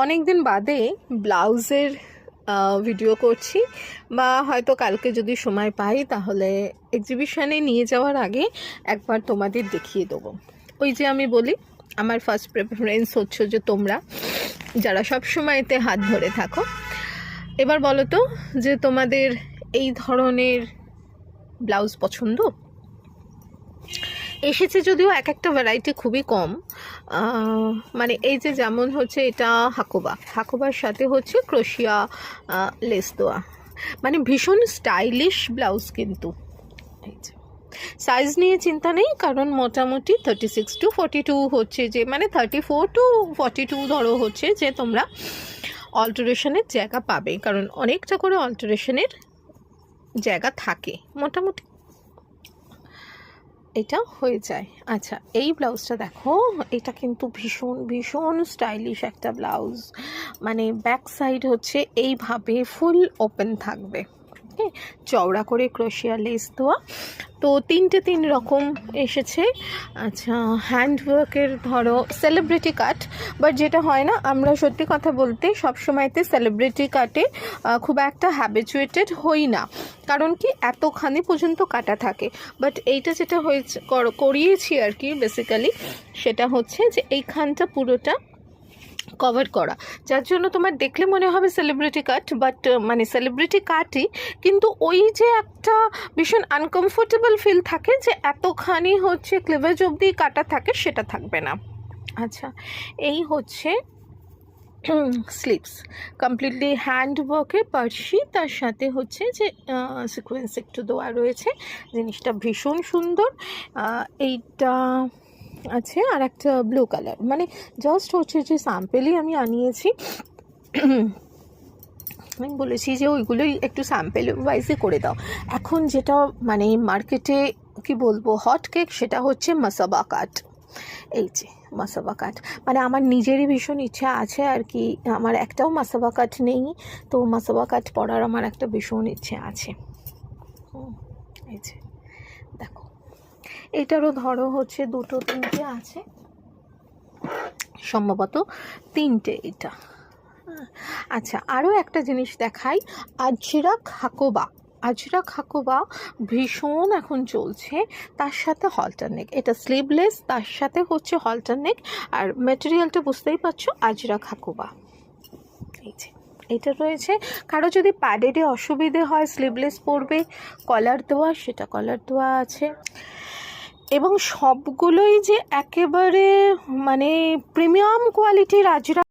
অনেক দিন বাদে ব্লাউজের ভিডিও করছি, বা হয়তো কালকে যদি সময় পাই তাহলে এক্সিবিশনে নিয়ে যাওয়ার আগে একবার তোমাদের দেখিয়ে দেবো। ওই যে আমি বলি, আমার ফার্স্ট প্রেফারেন্স হচ্ছে যে তোমরা যারা সব সময়তে হাত ধরে থাকো। এবার বলো তো যে তোমাদের এই ধরনের ব্লাউজ পছন্দ? এসেছে যদিও এক একটা ভ্যারাইটি খুবই কম, মানে এই যে যেমন হচ্ছে এটা হাকোবার সাথে হচ্ছে ক্রোশিয়া লেস দেওয়া, মানে ভীষণ স্টাইলিশ ব্লাউজ। কিন্তু এই যে সাইজ নিয়ে চিন্তা নেই, কারণ মোটামুটি 36 to 42 হচ্ছে, যে মানে 34 to 42 ধরো হচ্ছে যে তোমরা অল্টারেশনের জায়গা পাবে, কারণ অনেকটা করে অল্টারেশনের জায়গা থাকে মোটামুটি, এটা হয়ে যায়। আচ্ছা, এই ব্লাউজটা দেখো, এটা কিন্তু ভীষণ ভীষণ স্টাইলিশ একটা ব্লাউজ। মানে ব্যাক সাইড হচ্ছে এইভাবে ফুল ওপেন থাকবে, চওড়া করে ক্রোশিয়া লেস দেওয়া। তো তিন রকম এসেছে। আচ্ছা, হ্যান্ডওয়ার্কের ধরো সেলিব্রিটি কাট, বাট যেটা হয় না, আমরা সত্যি কথা বলতে সবসময়তে সেলিব্রিটি কাটে খুব একটা হ্যাবিচুয়েটেড হই না, কারণ কি এতখানি পর্যন্ত কাটা থাকে। বাট এইটা যেটা হয়েছে করিয়েছি আর কি বেসিক্যালি, সেটা হচ্ছে যে এইখানটা পুরোটা কভার করা, যার জন্য তোমার দেখলে মনে হবে সেলিব্রিটি কাট, বাট মানে সেলিব্রিটি কাটই, কিন্তু ওই যে একটা ভীষণ আনকমফোর্টেবল ফিল থাকে যে এতখানি হচ্ছে ক্লিভেজ অবধি কাটা থাকে, সেটা থাকবে না। আচ্ছা, এই হচ্ছে স্লিভস, কমপ্লিটলি হ্যান্ড ওয়ার্কে পার্সি, তার সাথে হচ্ছে যে সিকোয়েন্স একটু দেওয়া রয়েছে, জিনিসটা ভীষণ সুন্দর। এইটা আছে আর একটা ব্লু কালার, মানে জাস্ট হচ্ছে যে স্যাম্পেলই আমি আনিয়েছি। আমি বলেছি যে ওইগুলোই একটু স্যাম্পেল ওয়াইজে করে দাও। এখন যেটা মানে মার্কেটে কি বলবো হট কেক, সেটা হচ্ছে মাসাবা কাট। এই যে মাসাবা কাট, মানে আমার নিজেরই ভীষণ ইচ্ছা আছে আর কি, আমার একটাও মাসাবা কাট নেই, তো মাসাবা কাট পরার আমার একটা ভীষণ ইচ্ছে আছে। এই যে দেখো, এটারও ধরো হচ্ছে দুটো তিনটে আছে, সম্ভবত তিনটে এটা। আচ্ছা, আরও একটা জিনিস দেখাই, আজরাক হাকোবা ভীষণ এখন চলছে, তার সাথে হলটার নেক, এটা স্লিভলেস, তার সাথে হচ্ছে হলটার নেক, আর ম্যাটেরিয়ালটা বুঝতেই পারছো, আজরাক হাকোবা। এই যে এটা রয়েছে, কারো যদি প্যাডেডে অসুবিধে হয় স্লিভলেস পরবে, কলার দেওয়া, সেটা কলার দেওয়া আছে। এবং সবগুলোই যে একেবারে মানে প্রিমিয়াম কোয়ালিটির আজরাক